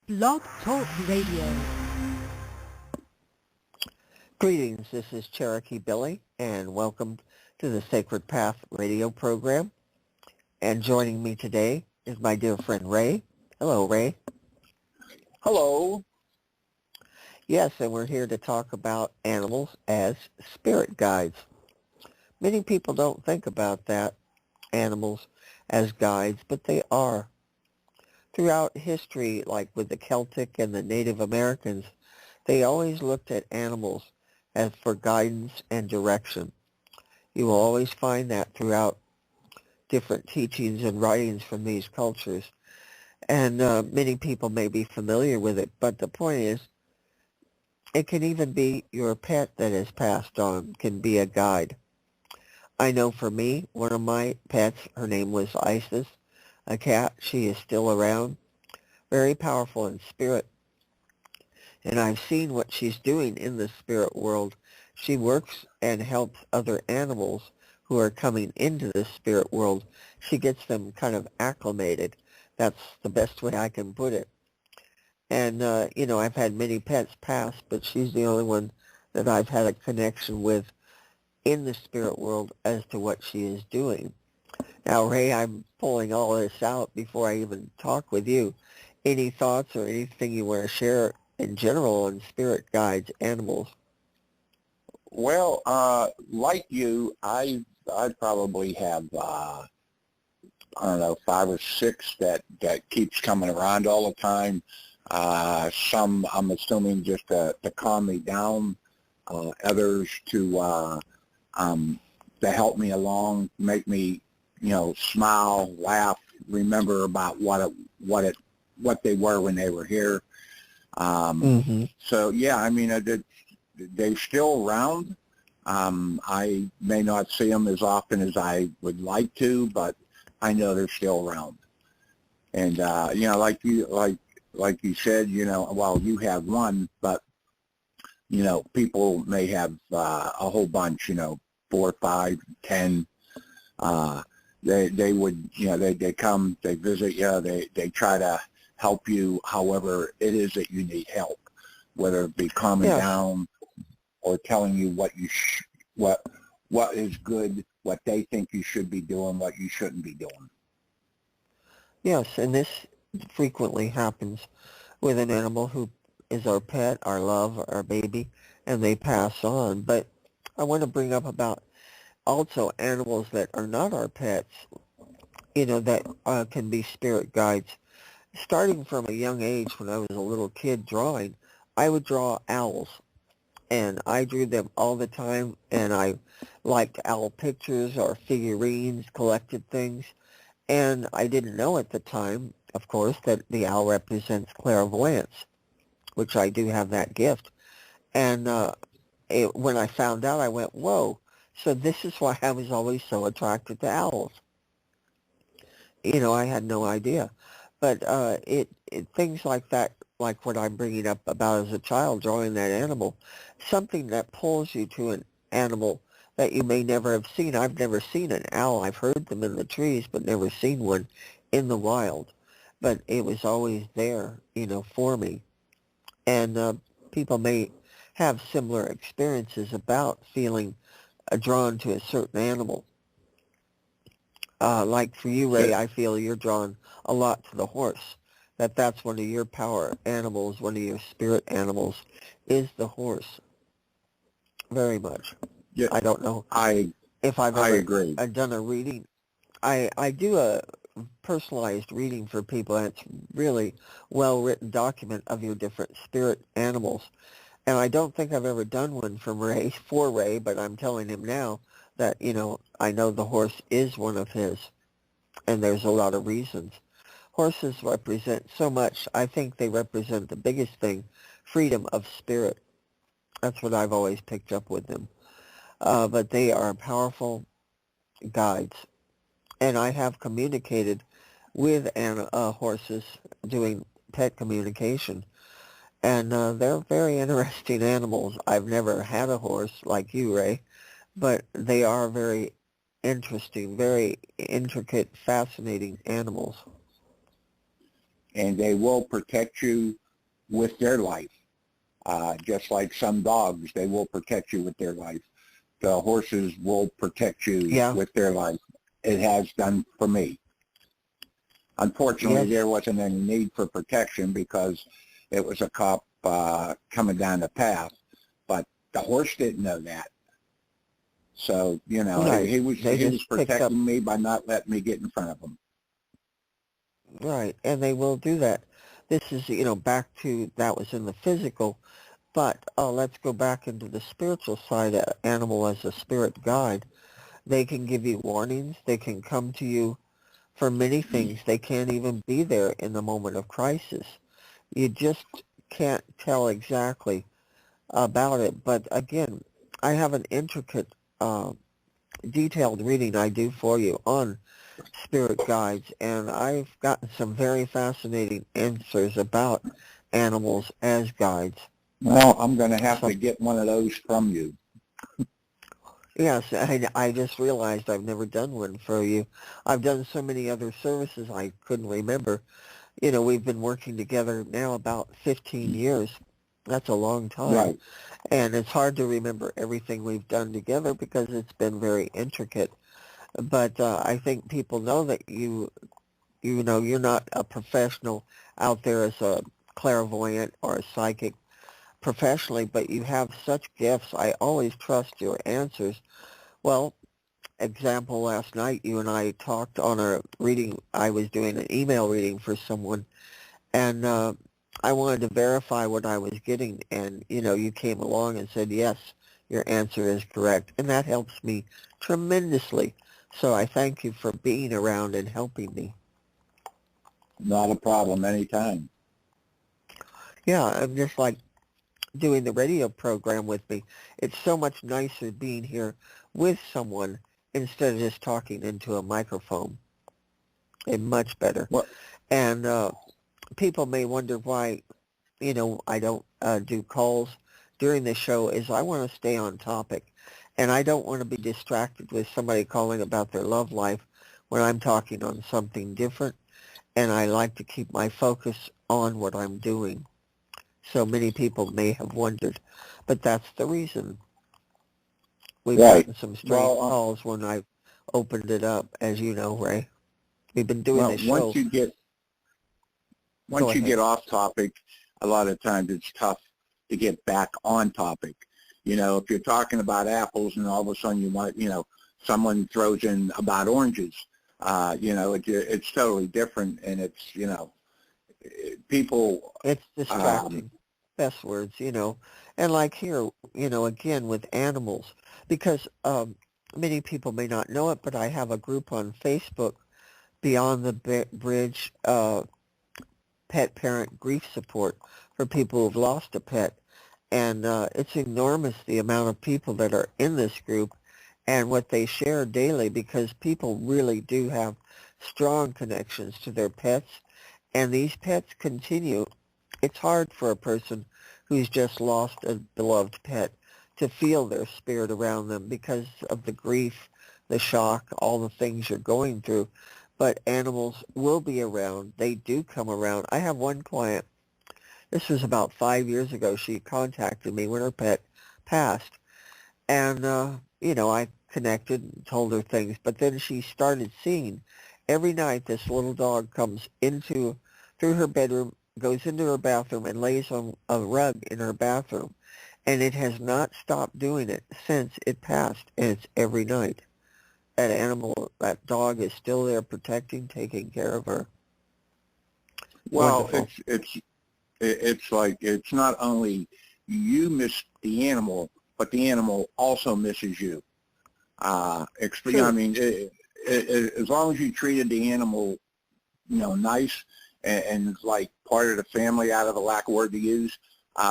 Blog Talk Radio. Greetings, this is Cherokee Billie, and welcome to the Sacred Path radio program. And joining me today is my dear friend Ray. Hello, Ray. Hello. Yes, and we're here to talk about animals as spirit guides. Many people don't think about that, animals as guides, but they are. Throughout history, like with the Celtic and the Native Americans, they always looked at animals as for guidance and direction. You will always find that throughout different teachings and writings from these cultures. And many people may be familiar with it, but the point is, it can even be your pet that is passed on, can be a guide. I know for me, one of my pets, her name was Isis, a cat. She is still around, very powerful in spirit. And I've seen what she's doing in the spirit world. She works and helps other animals who are coming into the spirit world. She gets them kind of acclimated. That's the best way I can put it. And, I've had many pets pass, but she's the only one that I've had a connection with in the spirit world as to what she is doing. Now, Ray, I'm pulling all this out before I even talk with you. Any thoughts or anything you want to share in general on spirit guides, animals? Well, like you, I probably have I don't know, 5 or 6 that keeps coming around all the time. Some I'm assuming just to calm me down. Others to help me along, make me smile, laugh, remember about what they were when they were here. So yeah, I mean, they're still around. I may not see them as often as I would like to, but I know they're still around. And like you said, well, you have one, but people may have a whole bunch, 4, 5, 10. They would, they come, they visit you, they try to help you however it is that you need help, whether it be calming down or telling you what is good, what they think you should be doing, what you shouldn't be doing. Yes, and this frequently happens with an animal who is our pet, our love, our baby, and they pass on. But I want to bring up about also animals that are not our pets, that can be spirit guides. Starting from a young age, when I was a little kid drawing, I would draw owls, and I drew them all the time, and I liked owl pictures or figurines, collected things, and I didn't know at the time, of course, that the owl represents clairvoyance, which I do have that gift. And when I found out, I went, whoa, so this is why I was always so attracted to owls. I had no idea. But things like that, like what I'm bringing up about as a child, drawing that animal, something that pulls you to an animal that you may never have seen. I've never seen an owl. I've heard them in the trees, but never seen one in the wild. But it was always there, for me. And people may have similar experiences about feeling drawn to a certain animal. Like for you, Ray, I feel you're drawn a lot to the horse. That's one of your power animals, one of your spirit animals, is the horse. Very much. Yeah, I don't know if I've I ever agree. done a reading. I do a personalized reading for people, and it's really well-written document of your different spirit animals. And I don't think I've ever done one for Ray, but I'm telling him now that, I know the horse is one of his, and there's a lot of reasons. Horses represent so much. I think they represent the biggest thing, freedom of spirit. That's what I've always picked up with them. But they are powerful guides. And I have communicated with horses doing pet communication. And they're very interesting animals. I've never had a horse like you, Ray, but they are very interesting, very intricate, fascinating animals. and they will protect you with their life. Just like some dogs, they will protect you with their life. The horses will protect you with their life. It has done for me. Unfortunately, there wasn't any need for protection because it was a cop coming down the path, but the horse didn't know that. So, you know, he was protecting me by not letting me get in front of him. Right, and they will do that. This is, you know, back to, that was in the physical, but let's go back into the spiritual side. An animal as a spirit guide, they can give you warnings. They can come to you for many things. They can't even be there in the moment of crisis. You just can't tell exactly about it. But again, I have an intricate, detailed reading I do for you on spirit guides, and I've gotten some very fascinating answers about animals as guides. Well, I'm going to have to get one of those from you. Yes, I just realized I've never done one for you. I've done so many other services I couldn't remember. You know, we've been working together now about 15 years. That's a long time. Right. And it's hard to remember everything we've done together because it's been very intricate. But I think people know that you know, you're not a professional out there as a clairvoyant or a psychic professionally, but you have such gifts. I always trust your answers. Well, example, last night you and I talked on a reading. I was doing an email reading for someone, and I wanted to verify what I was getting, and, you know, you came along and said, yes, your answer is correct, and that helps me tremendously. So I thank you for being around and helping me. Not a problem, anytime. Yeah, I'm just like doing the radio program with me. It's so much nicer being here with someone instead of just talking into a microphone. It's much better. What? And people may wonder why, you know, I don't do calls during the show, is I want to stay on topic. And I don't want to be distracted with somebody calling about their love life when I'm talking on something different. And I like to keep my focus on what I'm doing. So many people may have wondered, but that's the reason. We've gotten some strange calls when I opened it up, as you know, Ray. We've been doing this show. Once you get off topic, a lot of times it's tough to get back on topic. You know, if you're talking about apples and all of a sudden you want, you know, someone throws in about oranges, you know, it's totally different, and it's, you know, people. It's distracting. Best words, you know. And like here, you know, again with animals, because many people may not know it, but I have a group on Facebook, Beyond the Bridge Pet Parent Grief Support, for people who've lost a pet. And it's enormous, the amount of people that are in this group and what they share daily, because people really do have strong connections to their pets, and these pets continue. It's hard for a person who's just lost a beloved pet to feel their spirit around them because of the grief, the shock, all the things you're going through. But animals will be around. They do come around. I have one client. This was about 5 years ago. She contacted me when her pet passed. And, you know, I connected and told her things. But then she started seeing every night this little dog comes through her bedroom, goes into her bathroom, and lays on a rug in her bathroom. And it has not stopped doing it since it passed. And it's every night. That animal, that dog is still there protecting, taking care of her. Well, Wonderful. it's like, it's not only you miss the animal, but the animal also misses you. I mean, as long as you treated the animal, you know, nice and like part of the family, out of a lack of word to use,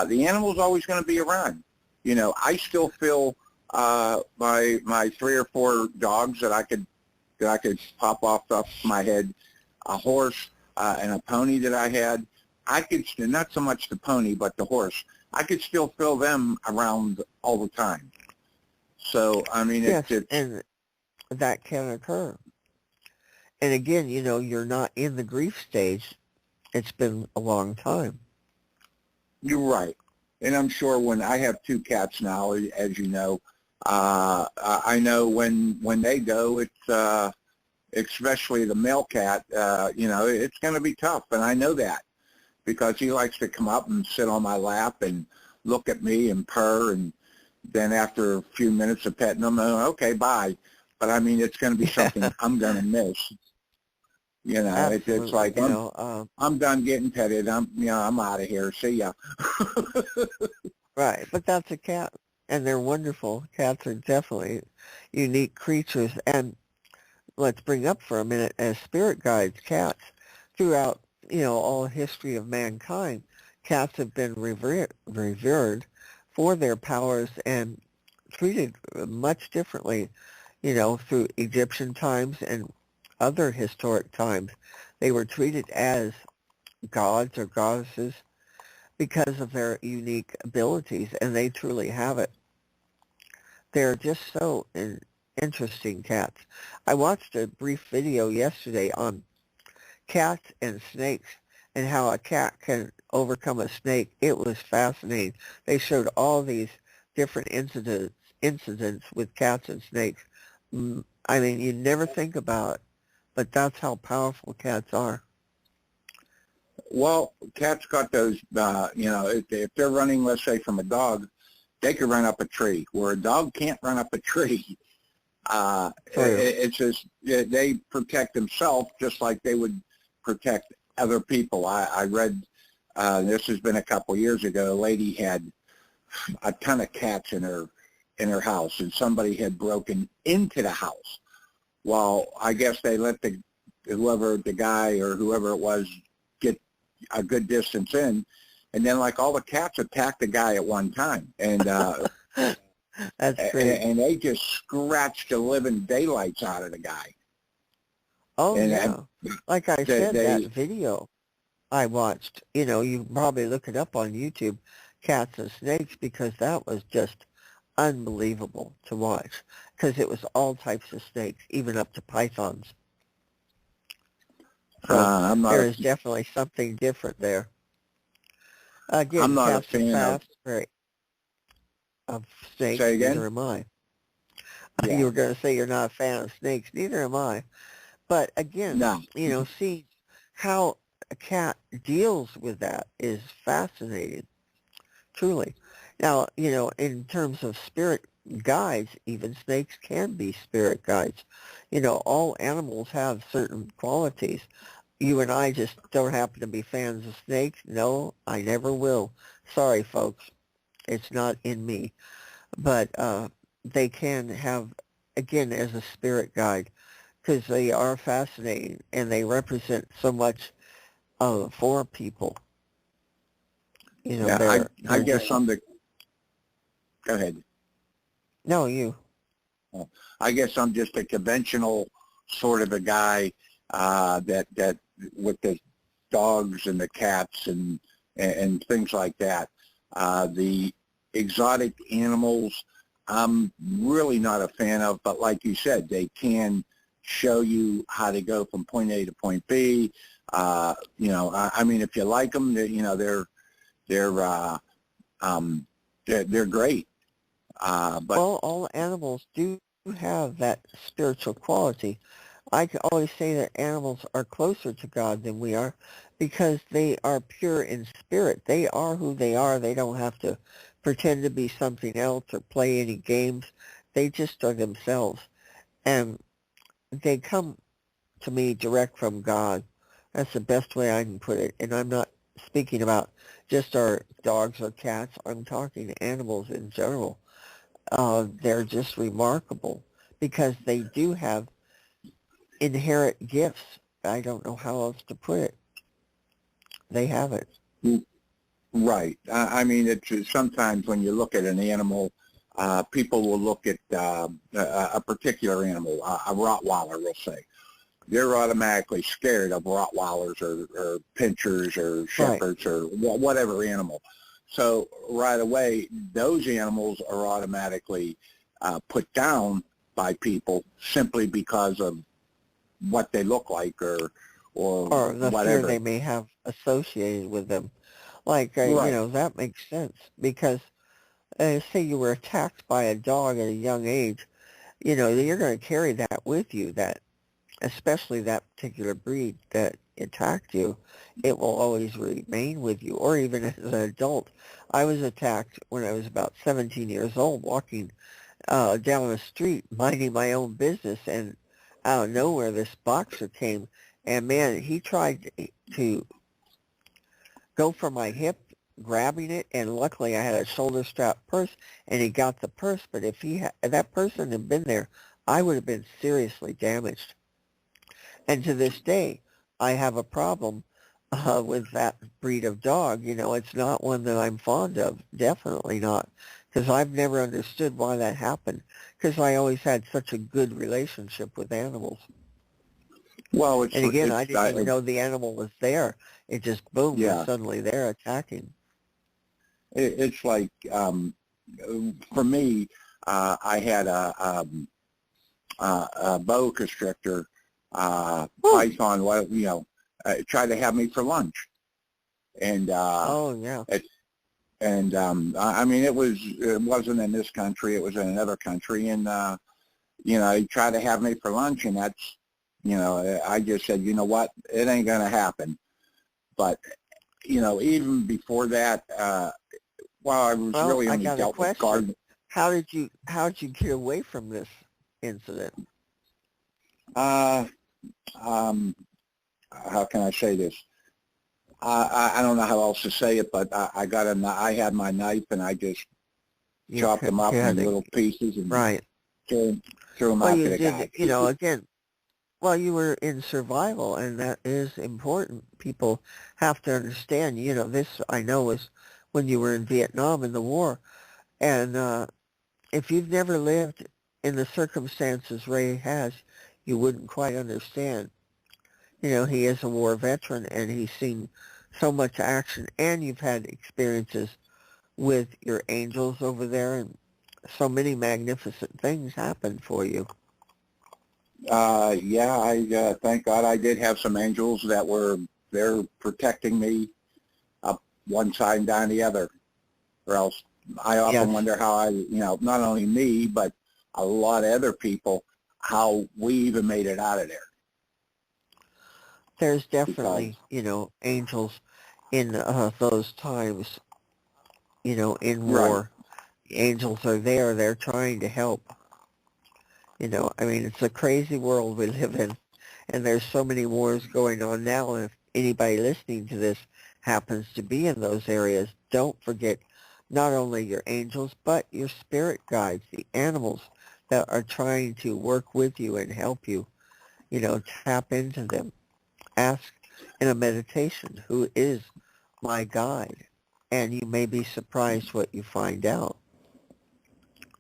the animal's always going to be around. You know, I still feel my 3 or 4 dogs that I could pop off my head, a horse and a pony that I had. I could, not so much the pony, but the horse, I could still feel them around all the time. So, I mean, yes, and that can occur. And again, you know, you're not in the grief stage, it's been a long time. You're right. And I'm sure when I have two cats now, as you know, I know when they go, it's especially the male cat, it's going to be tough. And I know that because he likes to come up and sit on my lap and look at me and purr. And then after a few minutes of petting him, okay, bye. But I mean, it's going to be something I'm going to miss. It's like, I'm done getting petted. I'm out of here. See ya. Right, but that's a cat, and they're wonderful. Cats are definitely unique creatures. And let's bring up for a minute, as spirit guides, cats, throughout, all history of mankind, cats have been revered for their powers and treated much differently, through Egyptian times and other historic times. They were treated as gods or goddesses because of their unique abilities, and they truly have it. They're just so interesting, cats. I watched a brief video yesterday on cats and snakes and how a cat can overcome a snake. It was fascinating. They showed all these different incidents with cats and snakes. I mean, you never think about it, but that's how powerful cats are. Well, cats got those, if they're running, let's say, from a dog, they could run up a tree, where a dog can't run up a tree. It's just, they protect themselves just like they would protect other people. I read, this has been a couple years ago, a lady had a ton of cats in her house, and somebody had broken into the house. Well, I guess they let the guy or whoever it was get a good distance in, and then like all the cats attacked the guy at one time, and that's great. And they just scratched the living daylights out of the guy. Oh, and, yeah. Like I said, that video I watched, you probably look it up on YouTube, Cats and Snakes, because that was just unbelievable to watch, because it was all types of snakes, even up to pythons. So there is definitely something different there. Again, I'm not cats a fan are fast, of snakes. Say again? Neither am I. Yeah. You were going to say you're not a fan of snakes. Neither am I. But again, No. See how a cat deals with that is fascinating, truly. Now, in terms of spirit guides, even snakes can be spirit guides. All animals have certain qualities. You and I just don't happen to be fans of snakes. No, I never will. Sorry, folks. It's not in me. But they can have, again, as a spirit guide, because they are fascinating and they represent so much for people. I guess I'm the... Go ahead. No, you. I guess I'm just a conventional sort of a guy that with the dogs and the cats and things like that. The exotic animals, I'm really not a fan of, but like you said, they can show you how to go from point A to point B. I mean, if you like them, they're great. But well, all animals do have that spiritual quality. I can always say that animals are closer to God than we are because they are pure in spirit. They are who they are. They don't have to pretend to be something else or play any games. They just are themselves. And they come to me direct from God. That's the best way I can put it. And I'm not speaking about just our dogs or cats. I'm talking animals in general. They're just remarkable because they do have inherent gifts. I don't know how else to put it. They have it. Right. I mean, it's sometimes when you look at an animal, people will look at a particular animal, a Rottweiler, we'll say. They're automatically scared of Rottweilers or Pinschers or Shepherds or whatever animal. So right away, those animals are automatically put down by people simply because of what they look like or or the fear whatever. they may have associated with them. Like, Right. that makes sense because say you were attacked by a dog at a young age, you're going to carry that with you, that especially that particular breed that attacked you, it will always remain with you. Or even as an adult, I was attacked when I was about 17 years old, walking down the street, minding my own business, and out of nowhere, this boxer came, and man, he tried to go for my hip, grabbing it, and luckily I had a shoulder strap purse, and he got the purse. But if that person had been there, I would have been seriously damaged. And to this day, I have a problem with that breed of dog. It's not one that I'm fond of, definitely not, because I've never understood why that happened, because I always had such a good relationship with animals. Well, And again, I didn't even know the animal was there. It just, boom, was suddenly there attacking. It's like, for me, I had a boa constrictor, python, tried to have me for lunch. And, Oh, yeah. I mean, it wasn't in this country, it was in another country. And, he tried to have me for lunch, and that's, I just said, you know what, it ain't going to happen. But, even before that, while I was really only dealt with gardening. How did you get away from this incident? How can I say this? I don't know how else to say it, but I had my knife, and I just chopped them up in little pieces and threw them out to the guy. Again, well, you were in survival, and that is important. People have to understand, this I know is when you were in Vietnam in the war. And if you've never lived in the circumstances Ray has, you wouldn't quite understand. He is a war veteran, and he's seen so much action, and you've had experiences with your angels over there, and so many magnificent things happened for you. I thank God I did have some angels that were there protecting me up one side and down the other, or else I often wonder how not only me, but a lot of other people, how we even made it out of there. There's definitely, angels in those times, in war. The angels are there. They're trying to help. It's a crazy world we live in, and there's so many wars going on now. And if anybody listening to this happens to be in those areas, don't forget not only your angels, but your spirit guides, the animals that are trying to work with you and help you. Tap into them. Ask in a meditation, who is my guide? And you may be surprised what you find out.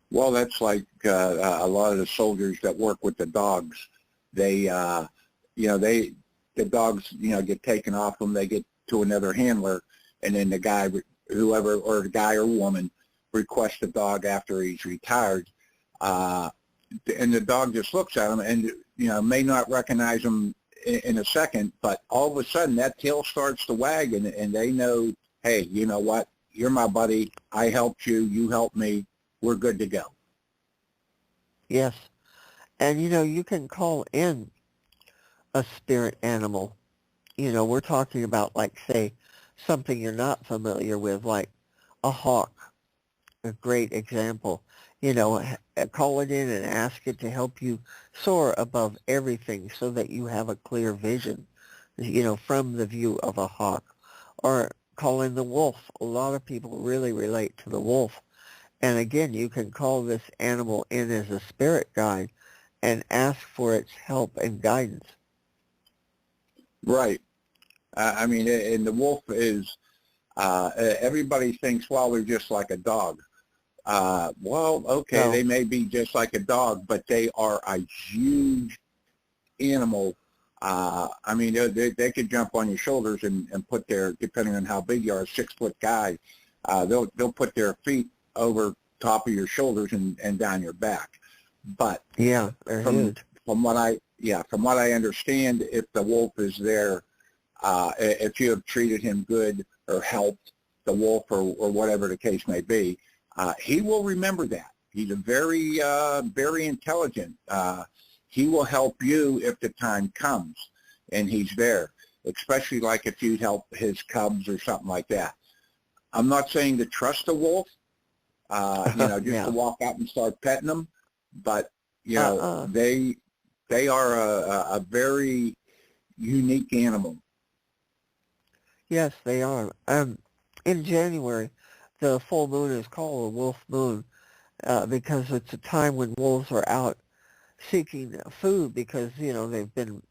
Well, that's like a lot of the soldiers that work with the dogs. They, the dogs, get taken off them. They get to another handler, and then the guy, whoever, or the guy or woman, requests the dog after he's retired, and the dog just looks at him and may not recognize him in a second, but all of a sudden that tail starts to wag, and they know, hey, you know what? You're my buddy. I helped you. You helped me. We're good to go. Yes. And, you can call in a spirit animal. We're talking about, like, say, something you're not familiar with, like a hawk, a great example. Call it in and ask it to help you soar above everything so that you have a clear vision, from the view of a hawk. Or call in the wolf. A lot of people really relate to the wolf. And again, you can call this animal in as a spirit guide and ask for its help and guidance. Right. And the wolf is, everybody thinks, well, they're just like a dog. Okay, they may be just like a dog, but they are a huge animal. They could jump on your shoulders and put depending on how big you are, a 6-foot guy, they'll put their feet over top of your shoulders and down your back. But yeah, they're huge. From what yeah, from what I understand, if the wolf is there, if you have treated him good or helped the wolf or whatever the case may be, he will remember that. He's a very intelligent. He will help you if the time comes and he's there, especially like if you'd help his cubs or something like that. I'm not saying to trust a wolf, just Yeah. to walk out and start petting them, but, they are a very unique animal. Yes, they are. In January, the full moon is called a wolf moon because it's a time when wolves are out seeking food because, they've been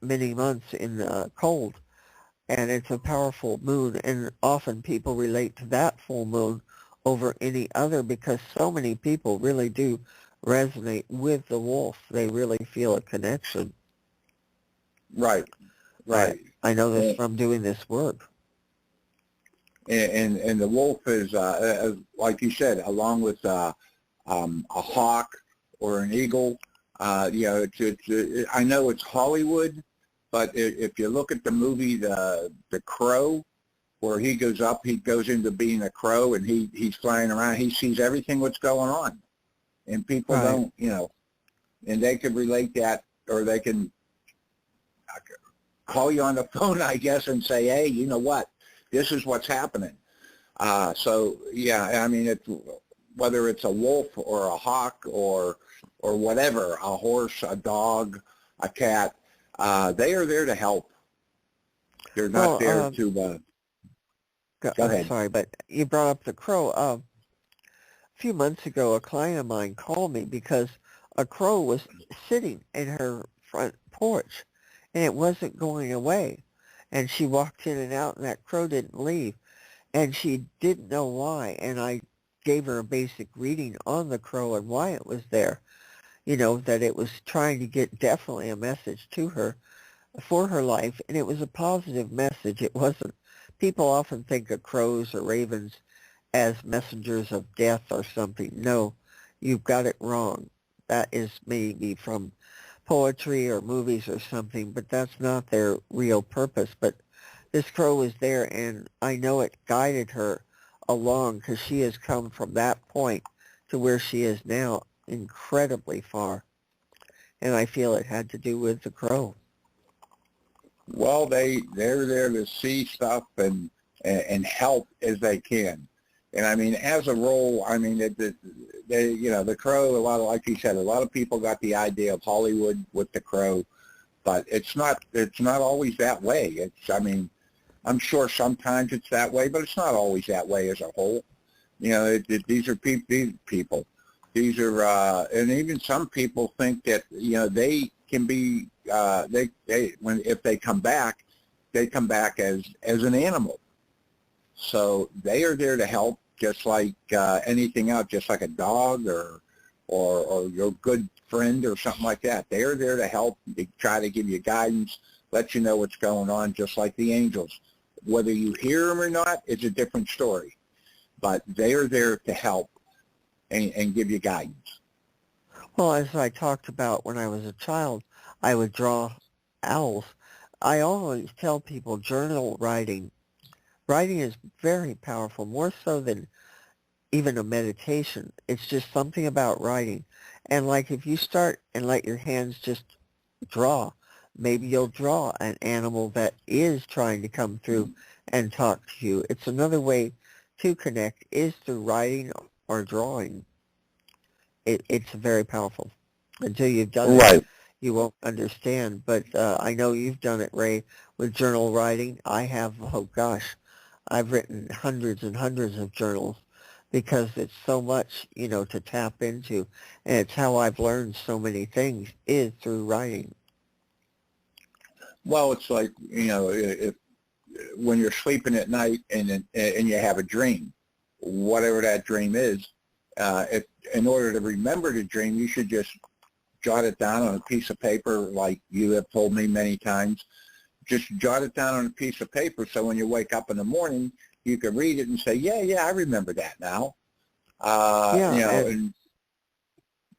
many months in the cold. And it's a powerful moon, and often people relate to that full moon over any other because so many people really do resonate with the wolf. They really feel a connection. Right, right. I know this from doing this work. And the wolf is, like you said, along with a hawk or an eagle. I know it's Hollywood, but if you look at the movie The Crow, where he goes into being a crow, and he's flying around. He sees everything what's going on, and people don't, and they can relate that, or they can call you on the phone, I guess, and say, hey, you know what? This is what's happening. So yeah, I mean, whether it's a wolf or a hawk or whatever, a horse, a dog, a cat, they are there to help. They're not there to. Go ahead. I'm sorry, but you brought up the crow. A few months ago, a client of mine called me because a crow was sitting in her front porch, and it wasn't going away. And she walked in and out, and that crow didn't leave. And she didn't know why, and I gave her a basic reading on the crow and why it was there. That it was trying to get definitely a message to her for her life, and it was a positive message. It wasn't. People often think of crows or ravens as messengers of death or something. No, you've got it wrong. That is maybe from poetry or movies or something, but that's not their real purpose. But this crow was there, and I know it guided her along because she has come from that point to where she is now incredibly far. And I feel it had to do with the crow. Well, they're there to see stuff and help as they can. And I mean, as a role, I mean, the crow, like you said, a lot of people got the idea of Hollywood with the crow, but it's not always that way. I'm sure sometimes it's that way, but it's not always that way as a whole. These are people. These are, and even some people think that, they can be, if they come back as an animal. So they are there to help, just like anything else, just like a dog or your good friend or something like that. They are there to help. They try to give you guidance, let you know what's going on, just like the angels. Whether you hear them or not, it's a different story. But they are there to help and give you guidance. Well, as I talked about when I was a child, I would draw owls. I always tell people journal writing. Writing is very powerful, more so than even a meditation. It's just something about writing. And like if you start and let your hands just draw, maybe you'll draw an animal that is trying to come through and talk to you. It's another way to connect is through writing or drawing. It's very powerful. Until you've done it, you won't understand. But I know you've done it, Ray, with journal writing. I have, oh gosh, I've written hundreds and hundreds of journals because it's so much, to tap into. And it's how I've learned so many things is through writing. Well, it's like, if when you're sleeping at night and you have a dream, whatever that dream is, if in order to remember the dream, you should just jot it down on a piece of paper, like you have told me many times. Just jot it down on a piece of paper, so when you wake up in the morning, you can read it and say, yeah, I remember that now.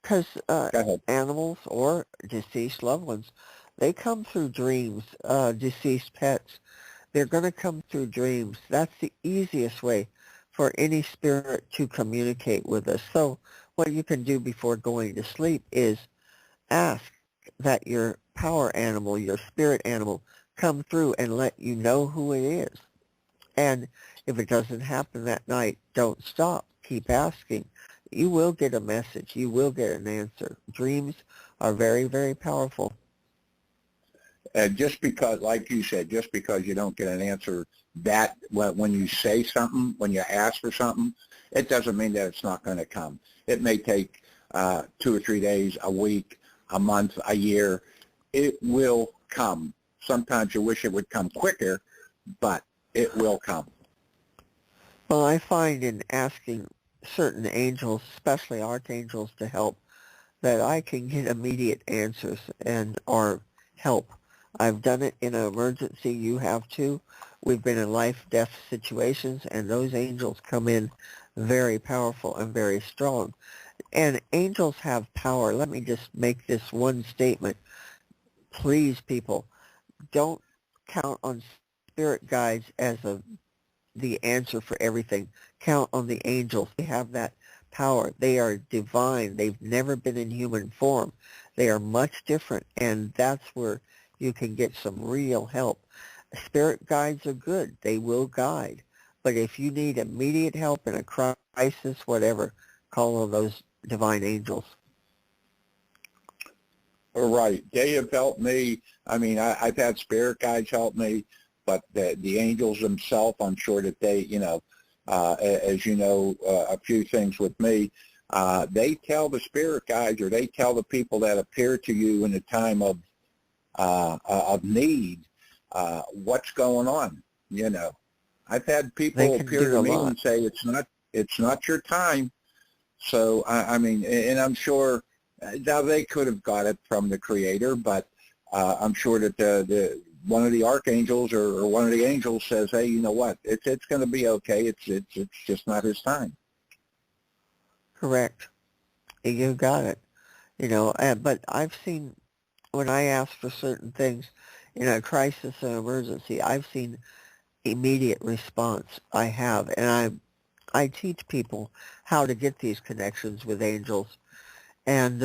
Because Go ahead. animals or deceased loved ones, they come through dreams, deceased pets. They're going to come through dreams. That's the easiest way for any spirit to communicate with us. So what you can do before going to sleep is ask that your power animal, your spirit animal, come through and let you know who it is. And if it doesn't happen that night, don't stop. Keep asking. You will get a message. You will get an answer. Dreams are very, very powerful. And just because, like you said, just because you don't get an answer that when you say something, when you ask for something, it doesn't mean that it's not going to come. It may take 2 or 3 days, a week, a month, a year. It will come. Sometimes you wish it would come quicker, but it will come. Well, I find in asking certain angels, especially archangels, to help, that I can get immediate answers and or help. I've done it in an emergency. You have too. We've been in life-death situations, and those angels come in very powerful and very strong. And angels have power. Let me just make this one statement. Please, people, don't count on spirit guides as the answer for everything. Count on the angels. They have that power. They are divine. They've never been in human form. They are much different, and that's where you can get some real help. Spirit guides are good. They will guide. But if you need immediate help in a crisis, whatever, call on those divine angels. Right. They have helped me. I mean, I've had spirit guides help me, but the angels themselves, I'm sure that they, as you know, a few things with me, they tell the spirit guides, or they tell the people that appear to you in a time of need, what's going on. I've had people appear to me and say it's not your time. So I mean, and I'm sure now they could have got it from the Creator, but I'm sure that the one of the archangels or one of the angels says, hey, you know what? It's going to be okay. It's just not his time. Correct. You got it. But I've seen, when I ask for certain things in a crisis or emergency, I've seen immediate response. I have, and I teach people how to get these connections with angels. And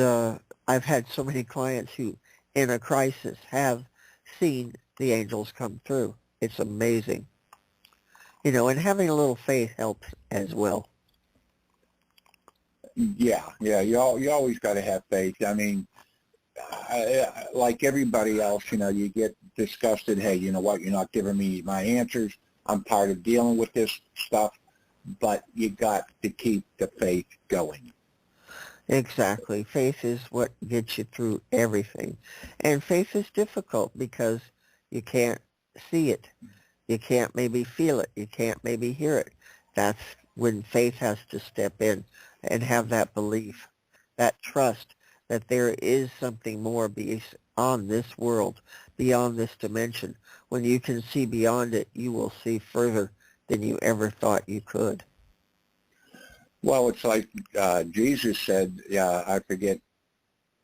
I've had so many clients who, in a crisis, have seen the angels come through. It's amazing. And having a little faith helps as well. Yeah. You always got to have faith. I mean, like everybody else, you get disgusted. Hey, you know what? You're not giving me my answers. I'm tired of dealing with this stuff. But you got to keep the faith going. Exactly. Faith is what gets you through everything. And faith is difficult because you can't see it. You can't maybe feel it. You can't maybe hear it. That's when faith has to step in and have that belief, that trust that there is something more beyond this world, beyond this dimension. When you can see beyond it, you will see further than you ever thought you could. Well, it's like Jesus said, I forget,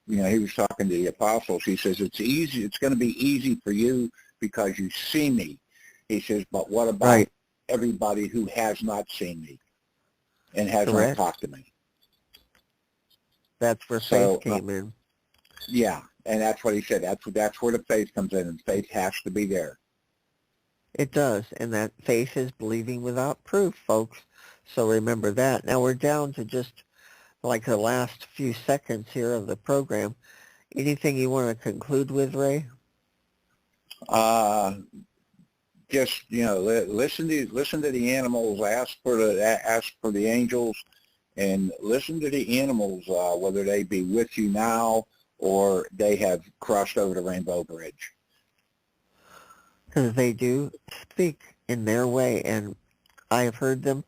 he was talking to the apostles. He says, it's easy. It's going to be easy for you because you see me. He says, but what about everybody who has not seen me and has not talked to me? That's where faith came in. Yeah, and that's what he said. That's where the faith comes in, and faith has to be there. It does, and that faith is believing without proof, folks. So remember that. Now we're down to just like the last few seconds here of the program. Anything you want to conclude with, Ray? Just listen to the animals. Ask for the angels, and listen to the animals, whether they be with you now or they have crossed over the Rainbow Bridge. Because they do speak in their way, and I have heard them.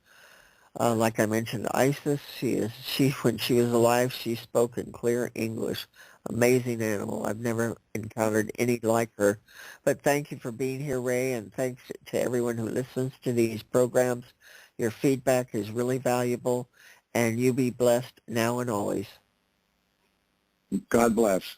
Like I mentioned, Isis, when she was alive, she spoke in clear English. Amazing animal. I've never encountered any like her. But thank you for being here, Ray, and thanks to everyone who listens to these programs. Your feedback is really valuable, and you be blessed now and always. God bless.